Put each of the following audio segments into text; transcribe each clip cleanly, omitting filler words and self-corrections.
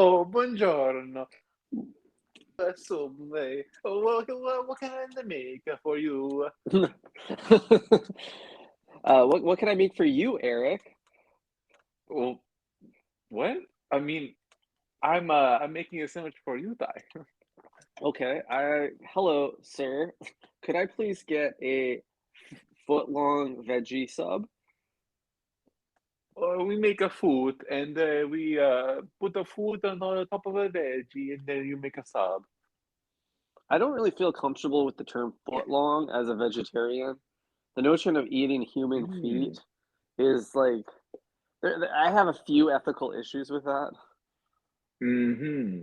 Oh, buongiorno. Subway. What can I make for you? What can I make for you, Eric? Well, what? I mean, I'm making a sandwich for you, Ty. Okay, hello, sir. Could I please get a foot-long veggie sub? We make a food and we put the food on the top of a veggie and then you make a sub. I don't really feel comfortable with the term foot-long as a vegetarian. The notion of eating human Mm. feet is like, I have a few ethical issues with that. Hmm.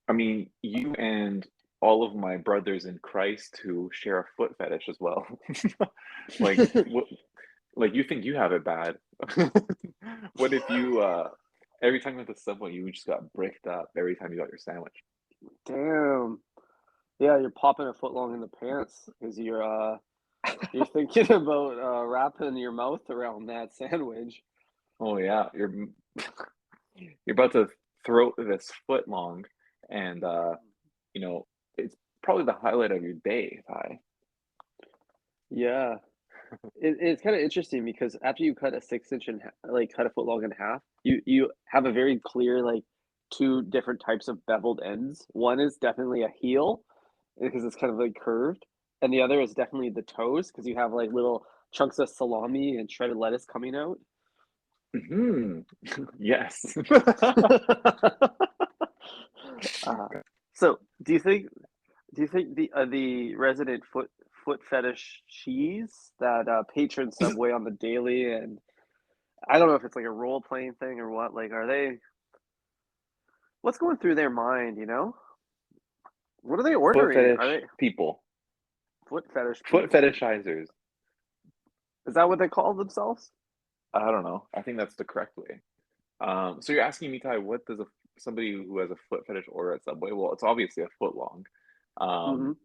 I mean, you and all of my brothers in Christ who share a foot fetish as well. Like, what? Like you think you have it bad. What if you every time you went to Subway you just got bricked up every time you got your sandwich? Damn. Yeah, you're popping a foot long in the pants because you're thinking about wrapping your mouth around that sandwich. Oh yeah, you're about to throw this foot long and you know, it's probably the highlight of your day, Ty. Yeah. It's kind of interesting because after you cut a 6 inch like cut a foot long in half, you have a very clear like two different types of beveled ends. One is definitely a heel because it's kind of like curved, and the other is definitely the toes because you have like little chunks of salami and shredded lettuce coming out. Hmm. Yes. uh, so do you think the resident foot fetish cheese that patron Subway on the daily, and I don't know if it's like a role playing thing or what. Like, what's going through their mind? What are they Foot ordering? Are fetish they people. foot fetish Foot people? fetishizers. Is that what they call themselves? I don't know. I think that's the correct way. So you're asking me, Ty, what does somebody who has a foot fetish order at Subway? Well, it's obviously a foot long. Mm-hmm. Um,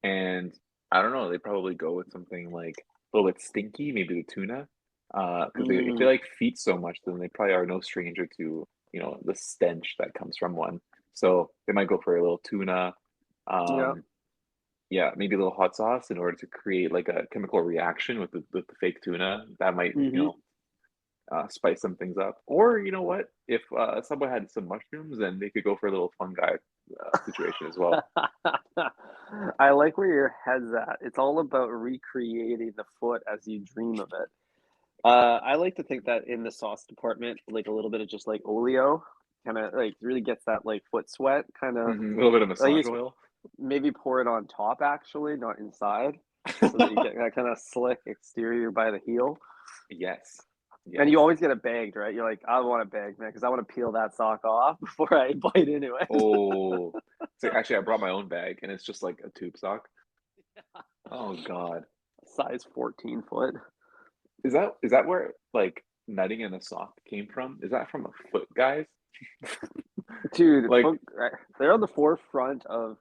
and I don't know, they probably go with something like a little bit stinky, maybe the tuna. Because if they Mm, like feet so much, then they probably are no stranger to, the stench that comes from one. So they might go for a little tuna. yeah. Um, yeah, maybe a little hot sauce in order to create like a chemical reaction with the fake tuna. That might, Mm-hmm. spice some things up. Or you know what? If Subway had some mushrooms, then they could go for a little fungi situation as well. I like where your head's at. It's all about recreating the foot as you dream of it. I like to think that in the sauce department, like a little bit of just like oleo, kind of like really gets that like foot sweat, kind of A little bit of like you massage oil. maybe pour it on top actually, not inside, so that you get that kind of slick exterior by the heel. Yes, And you yes. always get it bagged, right? You're like, I want it bagged, man, because I want to peel that sock off before I bite into it. Oh, so actually, I brought my own bag, and it's just like a tube sock. Oh God, Size 14 foot. is that where like nutting in a sock came from? Is that from a foot, guys? Dude, Like, they're on the forefront of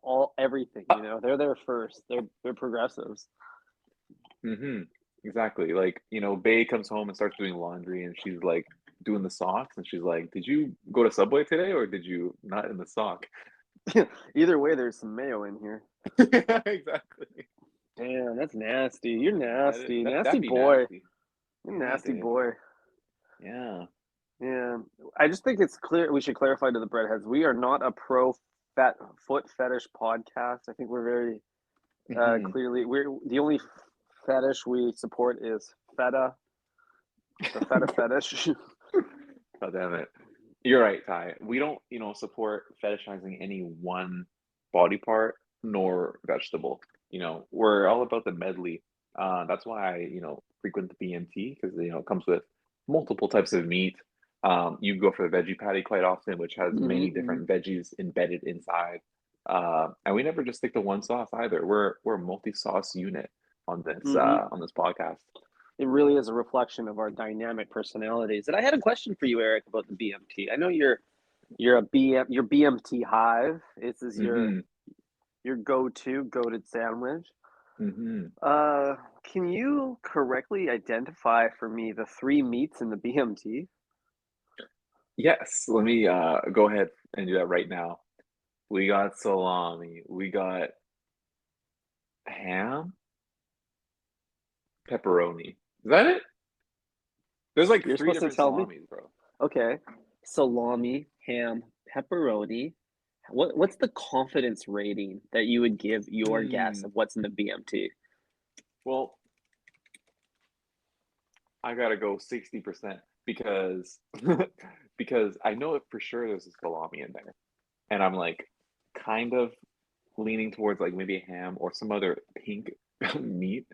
all everything, uh, They're there first. They're progressives. mm-hmm, exactly. Like, Bay comes home and starts doing laundry, and she's like doing the socks, and she's like, "Did you go to Subway today, or did you nut in the sock?" Either way, there's some mayo in here. Exactly. Damn, that's nasty. You're nasty. Nasty That'd be boy. nasty. You're Yeah, nasty dude. boy. Yeah. Yeah. I just think it's clear we should clarify to the breadheads. We are not a pro foot fetish podcast. I think we're very Hmm. clearly we're the only fetish we support is feta, the feta fetish. God damn it. You're right, Ty. We don't, support fetishizing any one body part nor vegetable. We're all about the medley. That's why I, frequent the BMT because, it comes with multiple types of meat. You go for the veggie patty quite often, which has many Mm-hmm. different veggies embedded inside. And we never just stick to one sauce either. We're a multi-sauce unit on this Mm-hmm. podcast. It really is a reflection of our dynamic personalities. And I had a question for you, Eric, about the BMT. I know your BMT hive. This is Mm-hmm. your go-to goated sandwich. Mm-hmm. Uh, can you correctly identify for me the three meats in the BMT? Yes, let me go ahead and do that right now. We got salami, we got ham, pepperoni. Is that it? There's like You're three supposed to different tell me. salamis, bro. Okay. Salami, ham, pepperoni. What's the confidence rating that you would give your guess Hmm. of what's in the BMT? Well, I gotta go 60% because because I know it for sure there's a salami in there. And I'm like kind of leaning towards like maybe a ham or some other pink meat.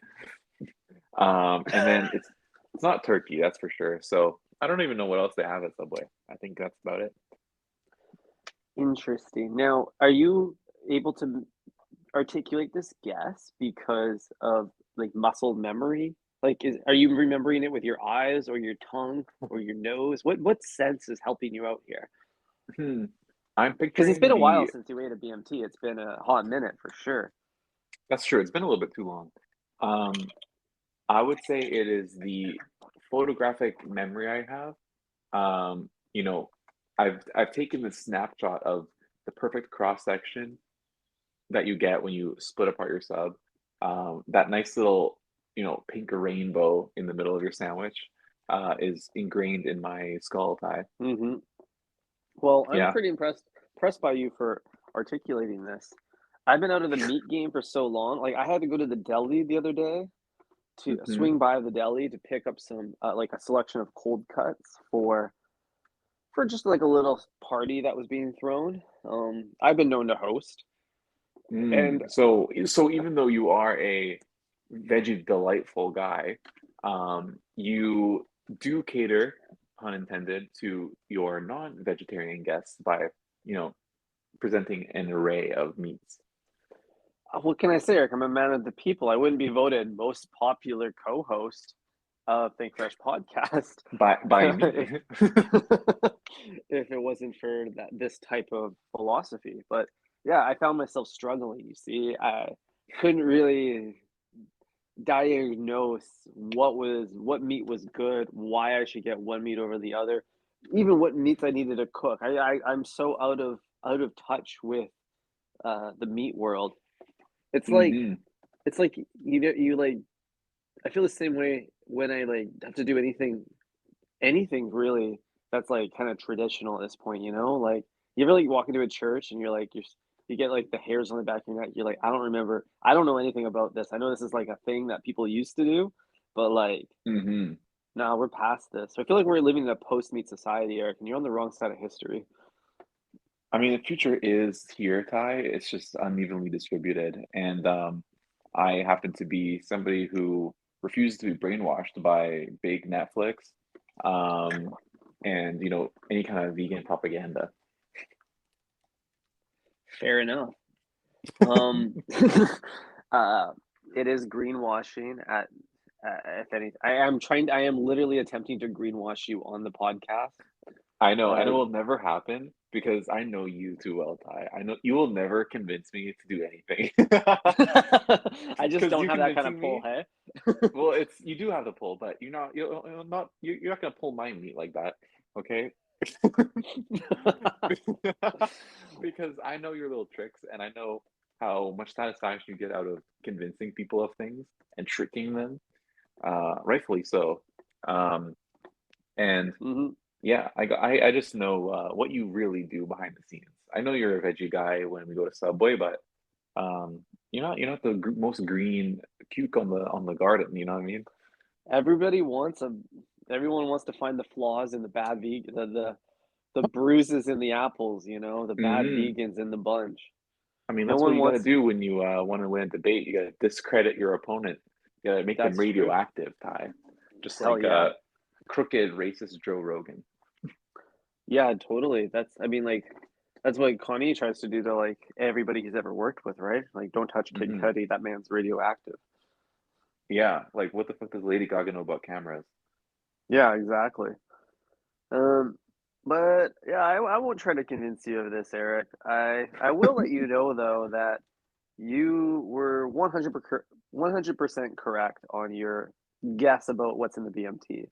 And then it's not turkey, that's for sure. So I don't even know what else they have at Subway. I think that's about it. Interesting. Now, are you able to articulate this guess because of like muscle memory? Like, are you remembering it with your eyes or your tongue or your nose? What sense is helping you out here? Hmm. I'm Because it's been picturing a while the since you ate a BMT. It's been a hot minute for sure. that's true. It's been a little bit too long. Um, I would say it is the photographic memory I have. You know, I've taken the snapshot of the perfect cross section that you get when you split apart your sub. That nice little, pink rainbow in the middle of your sandwich is ingrained in my skull tie. Hmm. Well, I'm Yeah. pretty impressed by you for articulating this. I've been out of the meat game for so long. Like, I had to go to the deli the other day to Hmm. swing by the deli to pick up some like a selection of cold cuts for just like a little party that was being thrown. I've been known to host, and So even though you are a veggie delightful guy, you do cater, pun intended, to your non-vegetarian guests by, you know, presenting an array of meats. what can I say, Eric? I'm a man of the people. I wouldn't be voted most popular co-host of Think Fresh podcast By me. if if it wasn't for this type of philosophy. But yeah, I found myself struggling. You see, I couldn't really diagnose what meat was good, why I should get one meat over the other, even what meats I needed to cook. I'm so out of touch with the meat world. It's like Hmm. it's like you like I feel the same way when I like have to do anything really that's like kind of traditional at this point, you know? Like you ever like walk into a church and you get like the hairs on the back of your neck. You're like, I don't know anything about this. I know this is like a thing that people used to do, but like, Hmm. no, we're past this. So I feel like we're living in a post-meat society, Eric, and you're on the wrong side of history. I mean, the future is here, Ty. It's just unevenly distributed. And I happen to be somebody who refuses to be brainwashed by big Netflix, um, and any kind of vegan propaganda. Fair enough. Um, uh, it is greenwashing if any. I am literally attempting to greenwash you on the podcast. I know Uh, it'll never happen because I know you too well, Ty. I know you will never convince me to do anything. I just Because don't you have that kind of convincing pull, me, hey? well, it's you do have the pull, but you're not gonna pull my meat like that, okay? Because I know your little tricks and I know how much satisfaction you get out of convincing people of things and tricking them, rightfully so. Um, and Hmm. yeah, I just know what you really do behind the scenes. I know you're a veggie guy when we go to Subway, but you're not the most green cuke on the garden. You know what I mean? Everybody wants a. Everyone wants to find the flaws in the bad vegan, the bruises in the apples. You know, the bad Hmm. vegans in the bunch. I mean, No that's what one you got to wants. do when you want to win a debate. You got to discredit your opponent. You got to make them That's true. radioactive, Ty. Just Hell like yeah. crooked racist Joe Rogan. Yeah, totally. I mean, like, that's what Connie tries to do to like everybody he's ever worked with, right? Like, don't touch Kid Hmm. Cudi. That man's radioactive. Yeah, like what the fuck does Lady Gaga know about cameras? Yeah, exactly. Um, but yeah, I won't try to convince you of this, Eric. I will let you know though that you were 100% correct on your guess about what's in the BMT.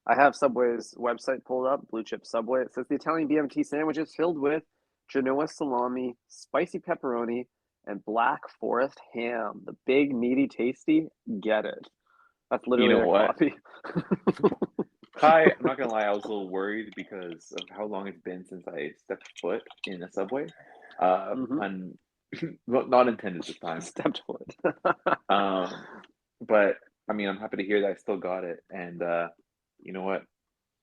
I have Subway's website pulled up, Blue Chip Subway. It says the Italian BMT sandwich is filled with Genoa salami, spicy pepperoni, and Black Forest ham. The big, meaty, tasty. Get it. That's You literally know their what? copy. Ty, I'm not gonna lie, I was a little worried because of how long it's been since I stepped foot in a subway. Mm-hmm. Un well, not intended this time. Stepped foot. Um, but I mean, I'm happy to hear that I still got it. And you know what?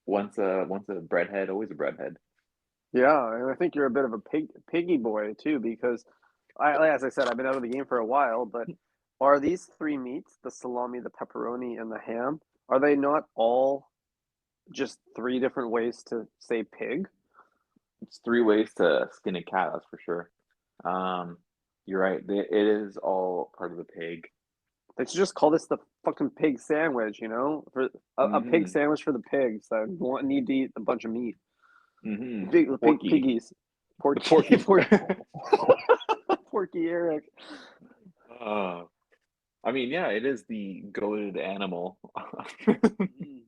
Once a breadhead, always a breadhead. Yeah, and I think you're a bit of a piggy boy too, because as I said, I've been out of the game for a while. But are these three meats, the salami, the pepperoni, and the ham, are they not all just three different ways to say pig? It's three ways to skin a cat, that's for sure. You're right. It is all part of the pig. They should just call this the fucking pig sandwich, for a pig Mm-hmm. sandwich for the pigs that need to eat a bunch of meat. Mm-hmm. Porky. Piggies, The porky, porky. porky Eric. uh, I mean, yeah, it is the goated animal. Mm.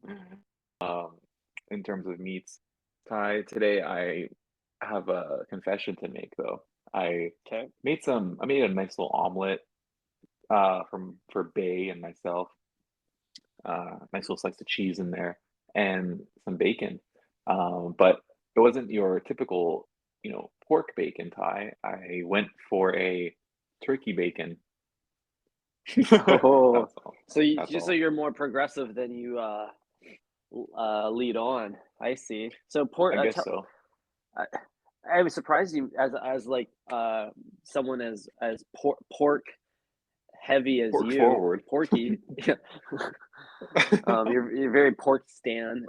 Um, in terms of meats. Ty, today I have a confession to make though. Okay. I made a nice little omelet for Bay and myself. Nice little slice of cheese in there and some bacon. But it wasn't your typical, pork bacon, Ty. I went for a turkey bacon. Oh, That's all. so That's so all. you're more progressive than you lead on. I see. So pork. I guess so. I, I was surprised you as like someone as pork heavy as Pork you, forward. Porky. Yeah. You're very pork stan.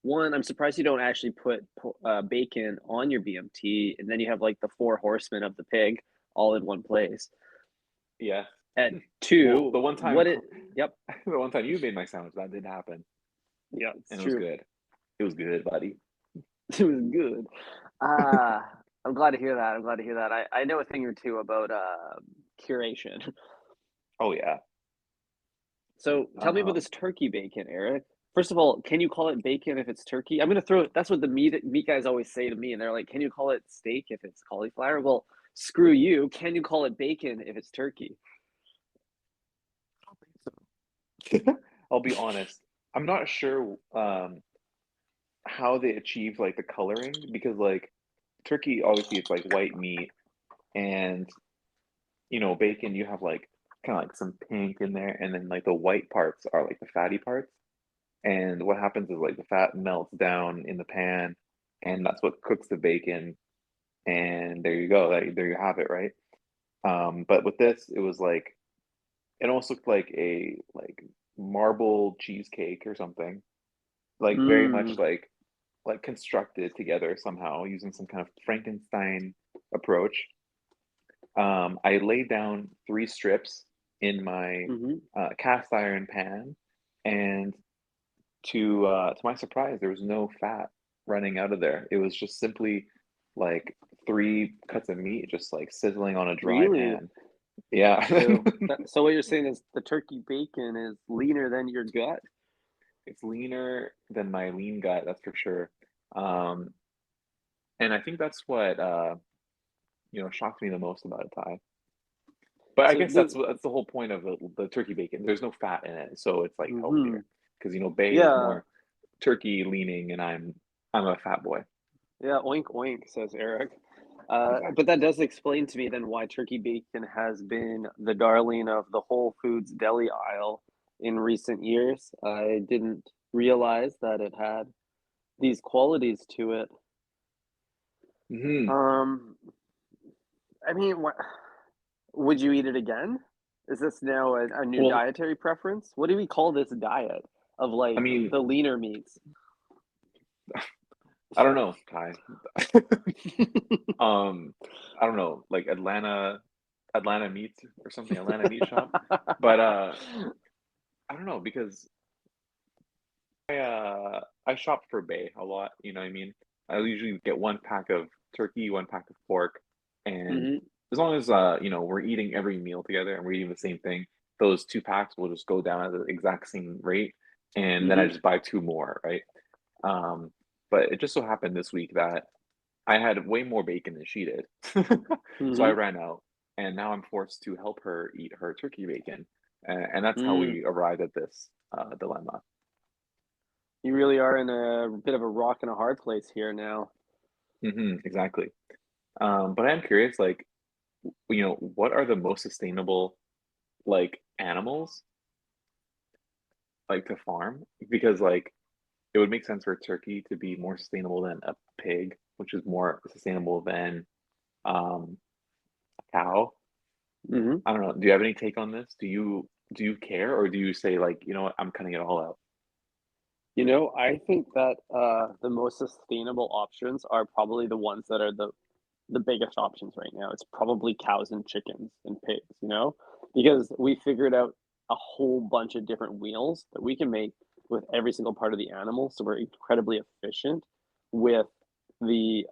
One, I'm surprised you don't actually put bacon on your BMT, and then you have like the four horsemen of the pig all in one place. Yeah. At Well, two, the one time what it? Yep. the one time you made my sandwich, that did happen. Yeah, it's And it was true. good. It was good, buddy. It was good. Uh, I'm glad to hear that. I'm glad to hear that. I know a thing or two about curation. Oh yeah. So tell me about Um, this turkey bacon, Eric. First of all, can you call it bacon if it's turkey? I'm gonna throw. That's what the meat guys always say to me, and they're like, "Can you call it steak if it's cauliflower?" Well, screw you. Can you call it bacon if it's turkey? I'll be honest. I'm not sure how they achieve like the coloring because like turkey obviously it's like white meat and bacon you have like kind of like some pink in there and then like the white parts are like the fatty parts and what happens is like the fat melts down in the pan and that's what cooks the bacon and there you go there you have it, right? But with this it was like it almost looked like a marble cheesecake or something, like very much Mm, like constructed together somehow using some kind of Frankenstein approach. I laid down three strips in my hmm. cast iron pan, and to my surprise, there was no fat running out of there. It was just simply like three cuts of meat just like sizzling on a dry Really? pan. Yeah. So what you're saying is the turkey bacon is leaner than your gut? It's leaner than my lean gut, that's for sure. Um, and I think that's what shocked me the most about it, Ty. But I So guess the that's the whole point of the turkey bacon. There's no fat in it, so it's like hmm. healthier. Because Bay is Yeah, more turkey leaning, and I'm a fat boy. yeah, oink oink, says Eric. But Exactly. that does explain to me then why turkey bacon has been the darling of the Whole Foods deli aisle in recent years. I didn't realize that it had these qualities to it. Hmm. Um, I mean, would you eat it again? Is this now a new Well, dietary preference? What do we call this diet of I like mean, the leaner meats? I don't know, Ty. um, I don't know, like Atlanta meats or something, Atlanta meat shop. But I don't know because I shop for Bay a lot, you know what I mean? I usually get one pack of turkey, one pack of pork, and Hmm. as long as we're eating every meal together and we're eating the same thing, those two packs will just go down at the exact same rate. and then I Mm-hmm. just buy two more, right? But it just so happened this week that I had way more bacon than she did. So I Mm-hmm. ran out, and now I'm forced to help her eat her turkey bacon. And that's how Mm. we arrived at this dilemma. You really are in a bit of a rock and a hard place here now. Exactly. But I'm curious, like, what are the most sustainable, like, animals, like, to farm? Because, like, it would make sense for a turkey to be more sustainable than a pig, which is more sustainable than um, a cow. Mm-hmm. I don't know. Do you have any take on this? Do you care, or do you say like, you know what, I'm cutting it all out? I think that the most sustainable options are probably the ones that are the biggest options right now. It's probably cows and chickens and pigs, because we figured out a whole bunch of different wheels that we can make with every single part of the animal. So we're incredibly efficient with the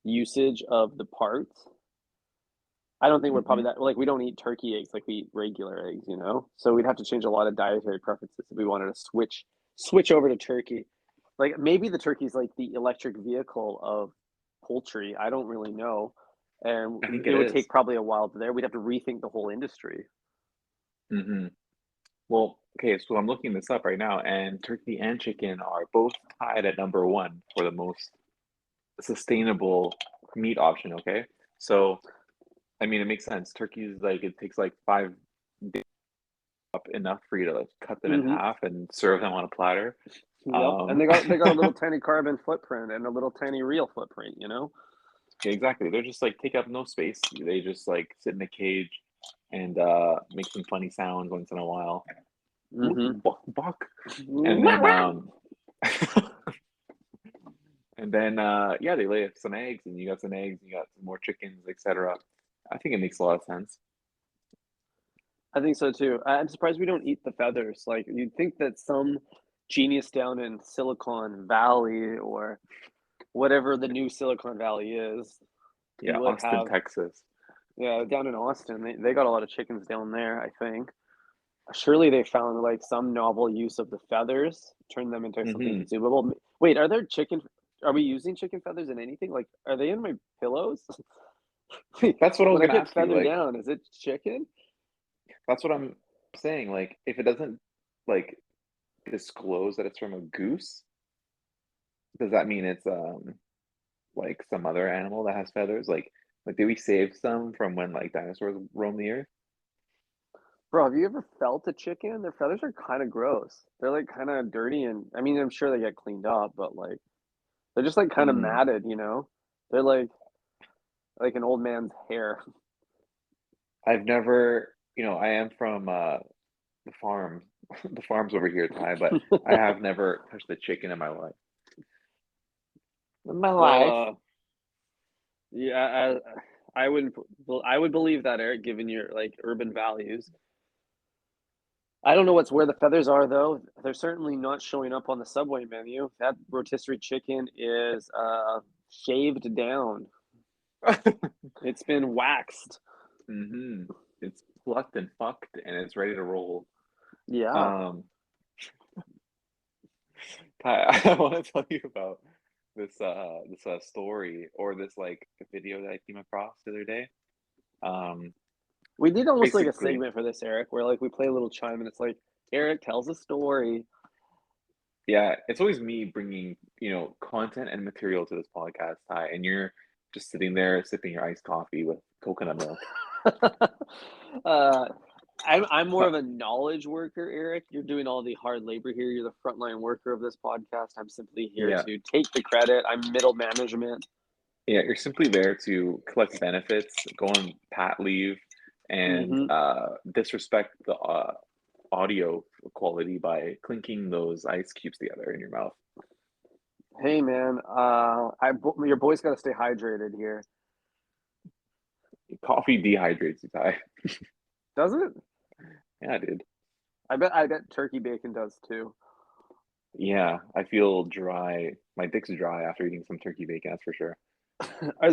usage of the parts. I don't think we're Hmm. probably that like we don't eat turkey eggs like we eat regular eggs. So we'd have to change a lot of dietary preferences if we wanted to switch over to turkey. Like maybe the turkey's like the electric vehicle of poultry. I don't really know. And I think it it would is. take probably a while there. We'd have to rethink the whole industry. Hmm. Well, okay, so I'm looking this up right now, and turkey and chicken are both tied at number one for the most sustainable meat option. Okay, so I mean, it makes sense. Turkeys, like, it takes like 5 days up enough for you to like cut them in Mm-hmm. half and serve them on a platter. Yep. And Um, they got a little tiny carbon footprint and a little tiny real footprint. yeah, exactly. They're just like take up no space. They just like sit in a cage and make some funny sounds once in a while. Ooh, Mm-hmm. buck, buck. And then yeah, they lay some eggs and you got some eggs, you got some more chickens, etc. I think it makes a lot of sense. I think so too. I'm surprised we don't eat the feathers. Like you'd think that some genius down in Silicon Valley or whatever the new Silicon Valley is Yeah, would Austin, have. Texas. Yeah, down in Austin, they got a lot of chickens down there, I think. Surely they found like some novel use of the feathers, turn them into something Hmm. consumable. Wait, are we using chicken feathers in anything? Like, are they in my pillows? That's what I was When I gonna get ask you. feathered Like, down, is it chicken? that's what I'm saying. Like, if it doesn't like disclose that it's from a goose, does that mean it's like some other animal that has feathers? Like did we save some from when like dinosaurs roamed the earth? Bro, have you ever felt a chicken? Their feathers are kind of gross. They're like kind of dirty, and I mean, I'm sure they get cleaned up, but like they're just like kind of Hmm. matted. They're like an old man's hair. I've never, I am from the farm, the farms over here, Ty, but I have never touched a chicken in my life. In my Well, life. yeah, I wouldn't. Well, I would believe that, Eric, given your like urban values. I don't know where the feathers are though. They're certainly not showing up on the Subway menu. That rotisserie chicken is shaved down. It's been waxed. Hmm. It's plucked and fucked and it's ready to roll. Yeah. Um, Ty, I want to tell you about this story or this like video that I came across the other day. Um, We need almost like a Basically, segment for this, Eric, where like we play a little chime and it's like Eric tells a story. yeah, it's always me bringing, content and material to this podcast, Ty, and you're just sitting there sipping your iced coffee with coconut milk. uh, I'm more of But a knowledge worker, Eric. You're doing all the hard labor here. You're the frontline worker of this podcast. I'm simply here yeah, to take the credit. I'm middle management. yeah, you're simply there to collect benefits, go on pat leave, and Hmm. disrespect the audio quality by clinking those ice cubes together in your mouth. Hey man, your boy's got to stay hydrated here. Coffee dehydrates you, Ty. Does it? Yeah, dude. I bet turkey bacon does too. Yeah, I feel dry. My dick's dry after eating some turkey bacon, that's for sure.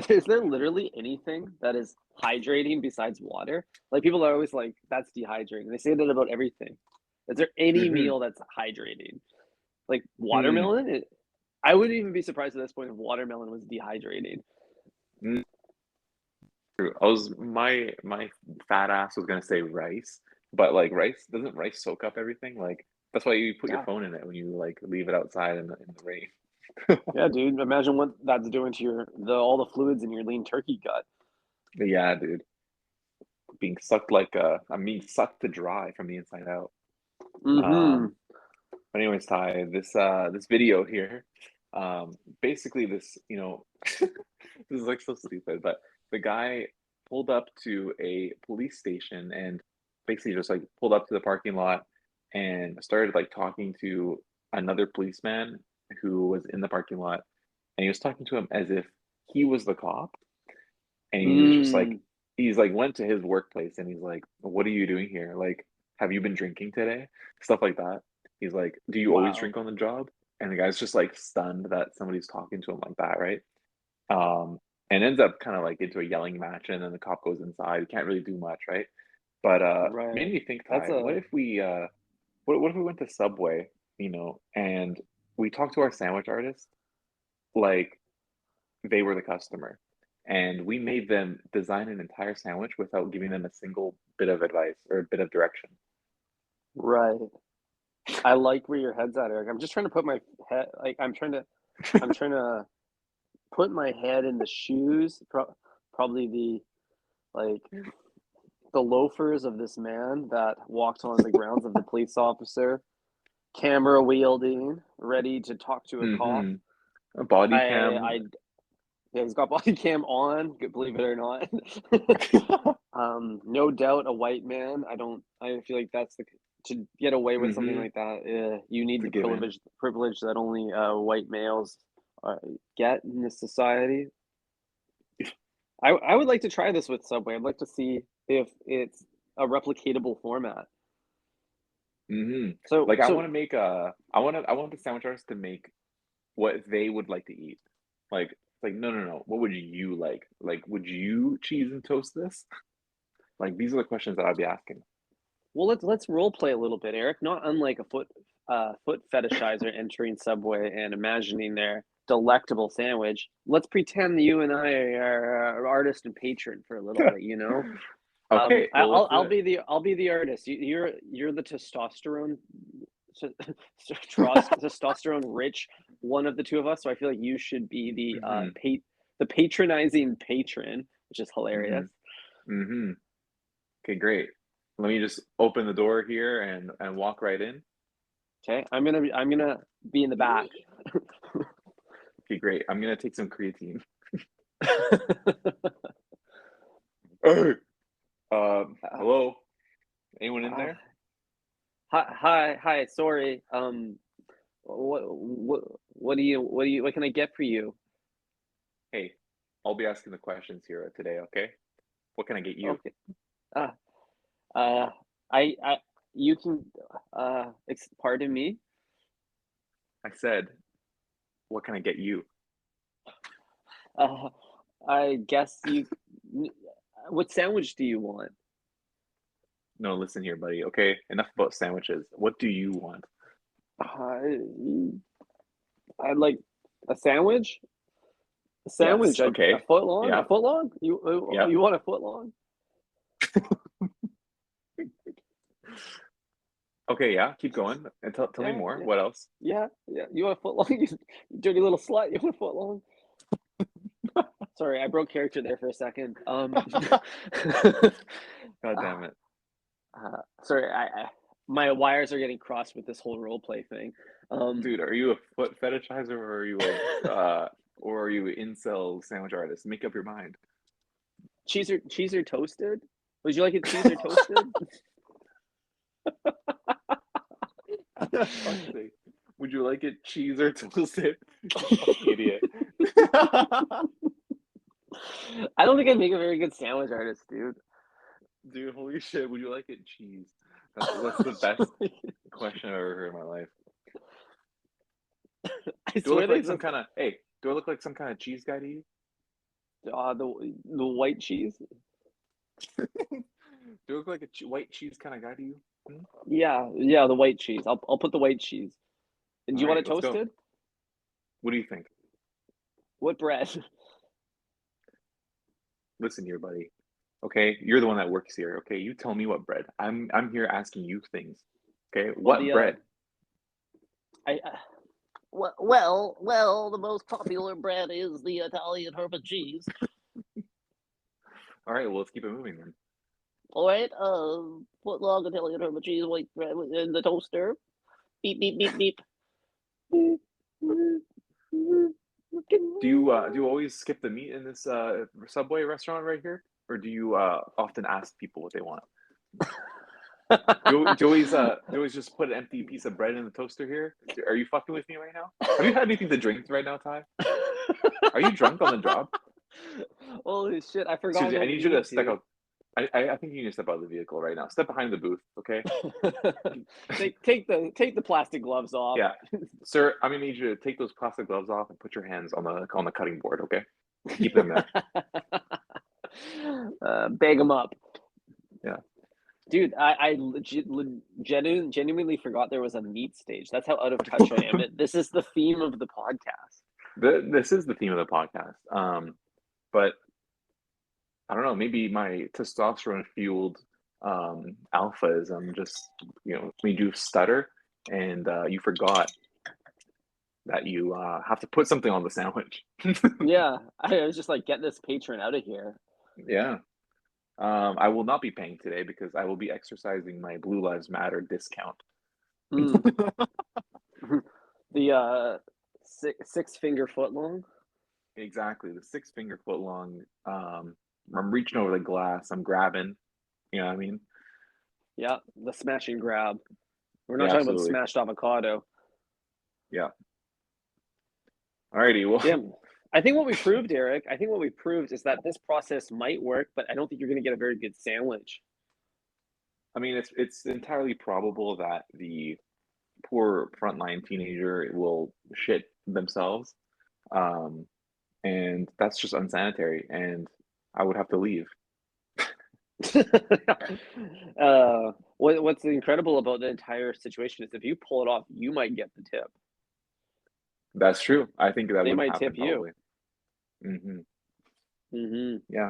Is there literally anything that is hydrating besides water? Like people are always like, that's dehydrating. They say that about everything. Is there any Hmm. meal that's hydrating? Like Hmm. watermelon? I wouldn't even be surprised at this point if watermelon was dehydrating. Mm, true. My fat ass was gonna say rice, but like rice doesn't rice soak up everything? Like that's why you put your Yeah. phone in it when you like leave it outside in the rain. Yeah, dude. Imagine what that's doing to the all the fluids in your lean turkey gut. Yeah, dude. Being sucked like I'm being sucked to dry from the inside out. Mm-hmm. Um, but anyways, Ty, this video here, basically this, this is like so stupid, but the guy pulled up to a police station and basically just like pulled up to the parking lot and started like talking to another policeman who was in the parking lot, and he was talking to him as if he was the cop, and he was just like Mm. he's like went to his workplace and he's like, what are you doing here? Like, have you been drinking today? Stuff like that. He's like, do you always Wow. drink on the job? And the guy's just like stunned that somebody's talking to him like that, right? um and ends up kind of like into a yelling match, and then the cop goes inside. Can't really do much, right? But Right. made me think, That's Ty, what a if we what if we went to Subway, and we talked to our sandwich artist like they were the customer, and we made them design an entire sandwich without giving them a single bit of advice or a bit of direction. right. I like where your head's at, Eric. I'm just trying to put my head like I'm trying to put my head in the shoes, probably like the loafers of this man that walked on the grounds of the police officer, camera wielding, ready to talk to a cop. Mm-hmm. A body cam. I Yeah, he's got body cam on, believe it or not. No doubt a white man. I feel like that's the to get away with something Mm-hmm. like that. You need It's a the given. privilege that only white males get in this society. I would like to try this with Subway. I'd like to see if it's a replicatable format. Mm-hmm. So Like I so want to make I want the sandwich artist to make what they would like to eat. Like, it's like, no, no, no. What would you like? Like, would you cheese and toast this? Like, these are the questions that I'd be asking. well, let's role play a little bit, Eric. Not unlike a foot fetishizer entering Subway and imagining their delectable sandwich. Let's pretend you and I are artist and patron for a little bit. Okay, well, let's do it. I'll be the artist. You're the testosterone rich one of the two of us. So I feel like you should be Mm-hmm. the patronizing patron, which is Mm-hmm. hilarious. Mm-hmm. Okay, great. Let me just open the door here and walk right in. Okay, I'm gonna be in the back. Okay, great. I'm gonna take some creatine. Hey, uh, hello? Anyone in uh, there? hi. Sorry. What can I get for you? Hey, I'll be asking the questions here today, okay? What can I get you? Okay. Uh, uh, I you can pardon me. I said, what can I get you? Uh, I guess you. What sandwich do you want? No, listen here, buddy. Okay, enough about sandwiches. What do you want? Uh, I'd like a sandwich. A Yes. sandwich. A Okay. foot long. A Yeah. foot long. Yep. You want a foot long? Okay. Yeah. Keep going and tell me Yeah, more. yeah, What else? yeah. You want a foot long? You dirty little slut. You want a foot long? Sorry, I broke character there for a second. God uh, damn it, sorry, my wires are getting crossed with this whole role play thing. Um, dude. Are you a foot fetishizer, or are you a or are you an incel sandwich artist? Make up your mind. cheese or toasted? Would you like it cheese or toasted? Fuck's sake. Would you like it cheese or toasted? You fucking idiot. I don't think I'd make a very good sandwich artist, dude. Dude, holy shit. Would you like it cheese? That's the best question I've ever heard in my life. I Do I swear look like there's some kind of hey? Do I look like some kind of cheese guy to you? the white cheese. Do I look like a white cheese kind of guy to you? Yeah, the white cheese. I'll put the white cheese. And do All you want right, it let's go. toasted? What do you think? What bread? Listen here, buddy. Okay, you're the one that works here. Okay, you tell me what bread. I'm here asking you things. Okay, Well, what bread? I well, the most popular bread is the Italian herb and cheese. All right, well, let's keep it moving then. All right, foot long Italian herb and cheese, white bread in the toaster. Beep beep beep beep. Do you always skip the meat in this Subway restaurant right here, or do you often ask people what they want? Do you always just put an empty piece of bread in the toaster here? Are you fucking with me right now? Have you had anything to drink right now, Ty? Are you drunk on the job? Holy shit! I forgot Seriously, I about need you meat, to step dude. out. I think you need to step out of the vehicle right now. Step behind the booth, okay? Take the plastic gloves off. Yeah, sir. I'm gonna need you to take those plastic gloves off and put your hands on the cutting board, okay? Keep them there. Bag them up. Yeah. Dude, I genuinely forgot there was a meat stage. That's how out of touch I am. This is the theme of the podcast. This is the theme of the podcast. But I don't know. Maybe my testosterone fueled alphaism just made you stutter, and you forgot that you have to put something on the sandwich. Yeah, I was just like, get this patron out of here. Yeah. I will not be paying today because I will be exercising my Blue Lives Matter discount. Mm. The six finger foot long. Exactly, the 6 finger foot long. I'm reaching over the glass. I'm grabbing. You know what I mean? Yeah, the smash and grab. We're not Yeah, talking about absolutely. smashed avocado. Yeah. Alrighty. Well, Yeah, I think what we proved, Eric, is that this process might work, but I don't think you're going to get a very good sandwich. I mean, it's entirely probable that the poor frontline teenager will shit themselves, um, and that's just unsanitary, and I would have to leave. What's incredible about the entire situation is if you pull it off, you might get the tip. That's true. I think that They would might happen tip you. probably. Hmm. Hmm. Yeah,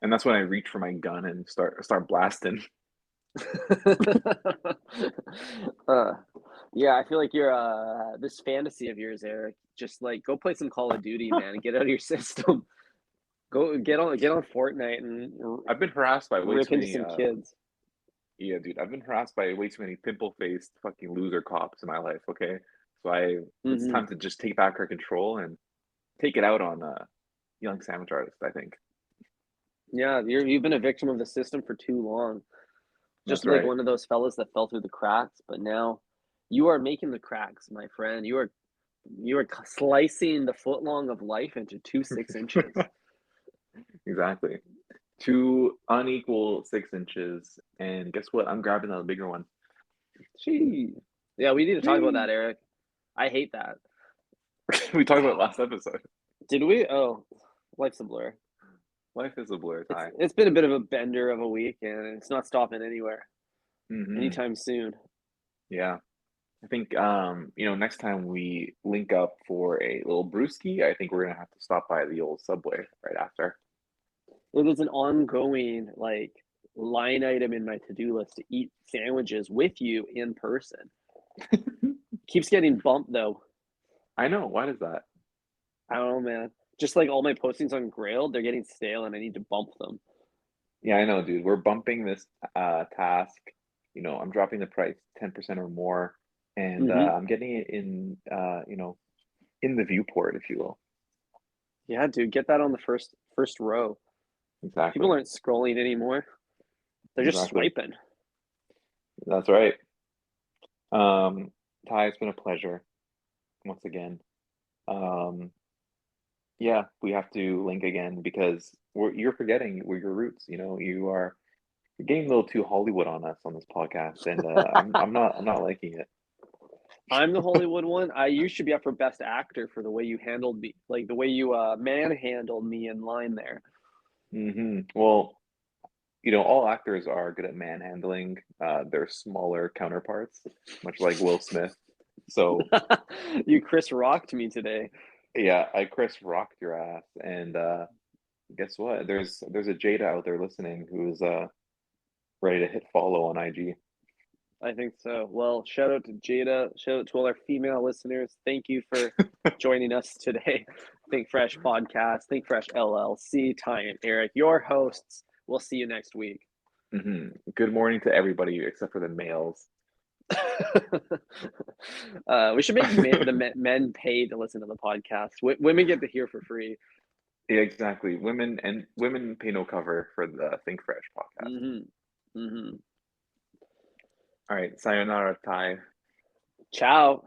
and that's when I reach for my gun and start blasting. uh, yeah, I feel like you're this fantasy of yours, Eric. Just like go play some Call of Duty, man, and get out of your system. Go get on Fortnite and I've been harassed by way rip too into many. some kids. Yeah, dude, I've been harassed by way too many pimple-faced fucking loser cops in my life. Okay, so it's Hmm. time to just take back our control and take it out on young sandwich artist. I think Yeah, you've been a victim of the system for too long. Just that's like right. one of those fellas that fell through the cracks, but now you are making the cracks, my friend. You are slicing the footlong of life into 2 6 inches. Exactly. Two unequal 6 inches, and guess what? I'm grabbing the bigger one. Gee. Yeah, we need to talk about Whee! that, Eric. I hate that. We talked about it last episode. Did we? Oh, life's a blur. Life is a blur, It's Ty. it's been a bit of a bender of a week, and it's not stopping anywhere Hmm. anytime soon. Yeah. I think next time we link up for a little brewski, I think we're gonna have to stop by the old Subway right after. It is an ongoing like line item in my to-do list to eat sandwiches with you in person. Keeps getting bumped though. I know. Why does that? I don't know, man. Just like all my postings on Grailed, they're getting stale, and I need to bump them. Yeah, I know, dude. We're bumping this task. I'm dropping the price 10% or more, and Hmm. I'm getting it in in the viewport, if you will. Yeah, dude, get that on the first row. People Exactly. aren't scrolling anymore; they're just Exactly. swiping. That's right. Ty, it's been a pleasure once again. Um, yeah, we have to link again because you're forgetting where your roots. You're getting a little too Hollywood on us on this podcast, and I'm not liking it. I'm the Hollywood one. You should be up for Best Actor for the way you handled me, like the way you manhandled me in line there. Well, all actors are good at manhandling their smaller counterparts, much like Will Smith. So You Chris rocked me today. yeah, I Chris rocked your ass, and guess what? There's a Jada out there listening who's ready to hit follow on IG. I think so. Well, shout out to Jada. Shout out to all our female listeners. Thank you for joining us today. Think Fresh Podcast, Think Fresh LLC, Ty and Eric, your hosts. We'll see you next week. Good morning to everybody except for the males. We should make the men pay to listen to the podcast. Women get to hear for free. Yeah, exactly. Women pay no cover for the Think Fresh podcast. Mm-hmm. Mm-hmm. All right, sayonara, Ty. Ciao.